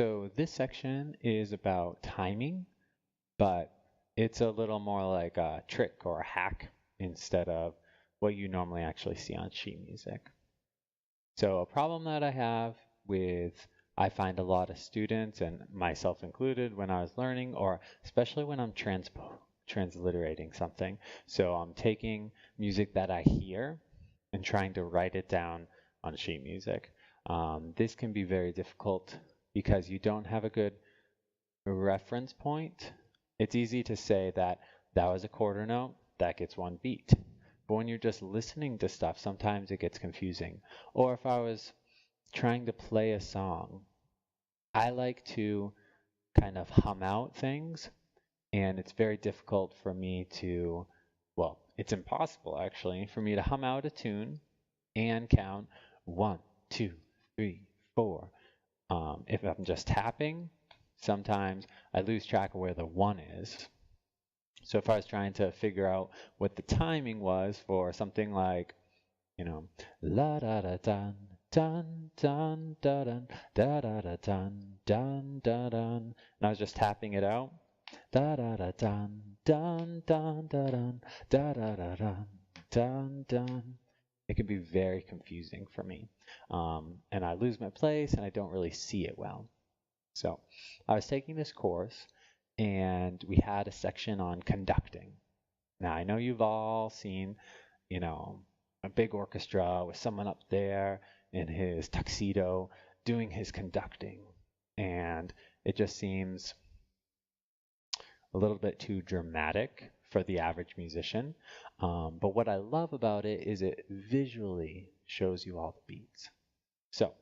So this section is about timing, but it's a little more like a trick or a hack instead of what you normally actually see on sheet music. So a problem that I have with, I find a lot of students, and myself included, when I was learning, or especially when I'm transliterating something. So I'm taking music that I hear and trying to write it down on sheet music. This can be very difficult because you don't have a good reference point. It's easy to say that that was a quarter note, that gets one beat. But when you're just listening to stuff, sometimes it gets confusing. Or if I was trying to play a song, I like to kind of hum out things, and it's very difficult for me to, well, it's impossible actually, for me to hum out a tune and count 1, 2, 3, 4. If I'm just tapping, sometimes I lose track of where the 1 is. So if I was trying to figure out what the timing was for something like, la da da dun dun dun da dun da da da dun dun da dun, and I was just tapping it out, da da da dun dun dun da dun da da da dun dun dun. It can be very confusing for me, and I lose my place and I don't really see it well. So I was taking this course and we had a section on conducting. Now I know you've all seen, a big orchestra with someone up there in his tuxedo doing his conducting, and it just seems a little bit too dramatic for the average musician. But what I love about it is it visually shows you all the beats. So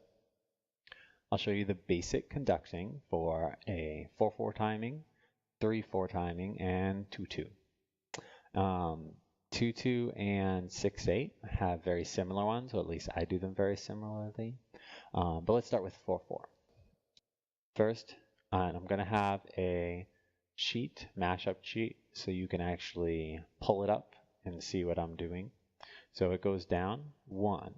I'll show you the basic conducting for a 4/4 timing, 3/4 timing, and 2/2. 2/2 and 6/8 have very similar ones, or at least I do them very similarly. But let's start with 4/4. First, I'm going to have a sheet, mashup sheet, so you can actually pull it up and see what I'm doing. So it goes down 1,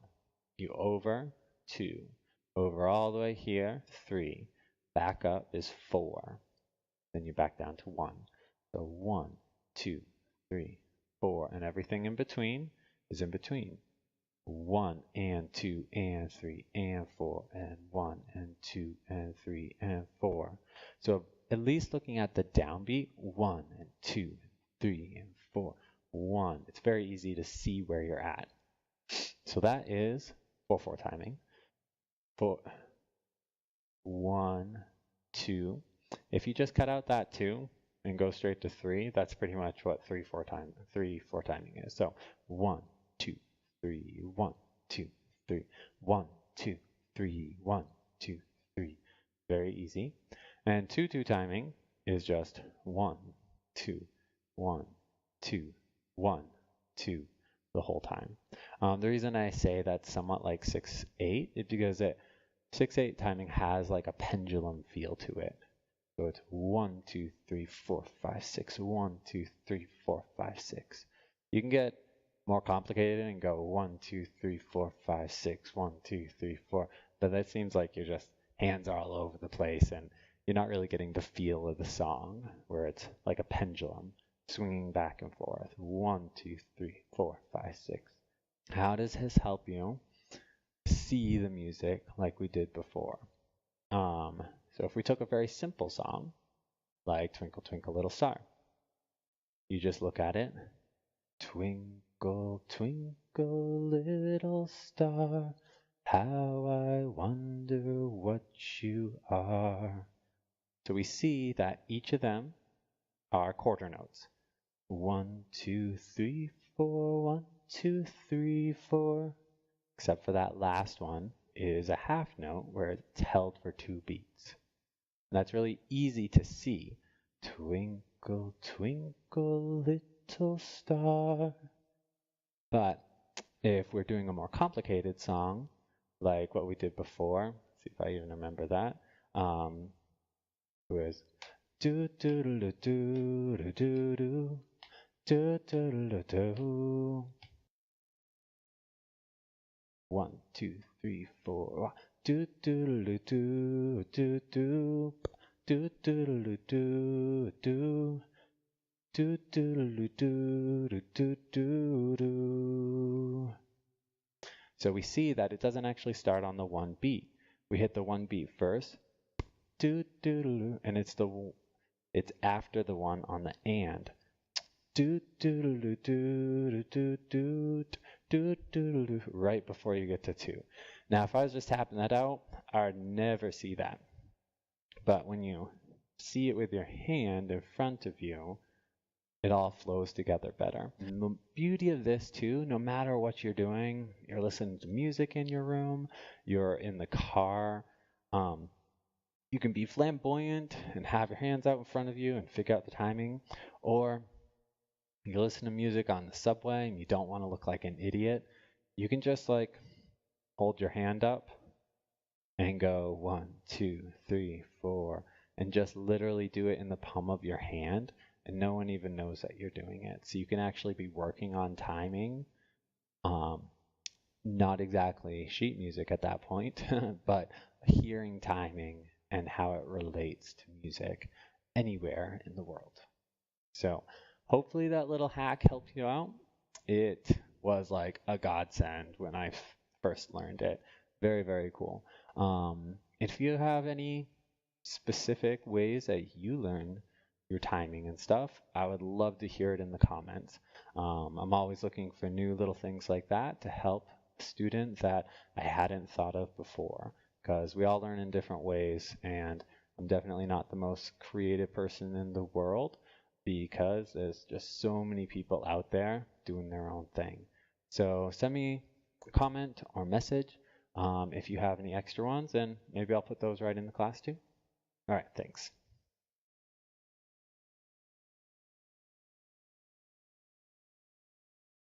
you over 2, over all the way here 3, back up is 4, then you back down to 1. So 1, 2, 3, 4, and everything in between is in between. 1 and 2 and 3 and 4 and 1 and 2 and 3 and 4. So at least looking at the downbeat, 1 and 2 and 3 and 4, 1. It's very easy to see where you're at. So that is 4/4 timing. 1, 2. If you just cut out that 2 and go straight to 3, that's pretty much what 3/4 timing is. So 1, 2, 3, 1, 2, 3, 1, 2, 3, 1, 2, 3. Very easy. And 2/2 timing is just 1, 2, 1, 2, 1, 2 the whole time. The reason I say that's somewhat like 6/8 is because 6/8 timing has like a pendulum feel to it. So it's 1, 2, 3, 4, 5, 6, 1, 2, 3, 4, 5, 6. You can get more complicated and go 1, 2, 3, 4, 5, 6, 1, 2, 3, 4. But that seems like you're just hands are all over the place and you're not really getting the feel of the song where it's like a pendulum swinging back and forth. 1, 2, 3, 4, 5, 6. How does this help you see the music like we did before? So if we took a very simple song like Twinkle Twinkle Little Star, you just look at it. Twinkle, twinkle, little star, how I wonder what you are. So we see that each of them are quarter notes. 1, 2, 3, 4, 1, 2, 3, 4. Except for that last one is a half note where it's held for 2 beats. And that's really easy to see. Twinkle, twinkle, little star. But if we're doing a more complicated song, like what we did before, see if I even remember that, it was do do do do do do do do do do do. 1, 2, 3, 4. do do do do do do do do do do do do do do do do do. So we see that it doesn't actually start on the one beat. We hit the one beat first, do do do, and it's after the one on the and. Do do do do do do do do do, right before you get to two. Now, if I was just tapping that out, I'd never see that. But when you see it with your hand in front of you, it all flows together better. And the beauty of this too, no matter what you're doing, you're listening to music in your room, you're in the car, you can be flamboyant and have your hands out in front of you and figure out the timing, or you listen to music on the subway and you don't want to look like an idiot, you can just like hold your hand up and go 1, 2, 3, 4, and just literally do it in the palm of your hand, and no one even knows that you're doing it. So you can actually be working on timing, not exactly sheet music at that point, but hearing timing and how it relates to music anywhere in the world. So hopefully that little hack helped you out. It was like a godsend when I first learned it. Very, very cool. If you have any specific ways that you learn your timing and stuff, I would love to hear it in the comments. I'm always looking for new little things like that to help students that I hadn't thought of before, because we all learn in different ways, and I'm definitely not the most creative person in the world because there's just so many people out there doing their own thing. So send me a comment or message if you have any extra ones, and maybe I'll put those right in the class too. All right, thanks.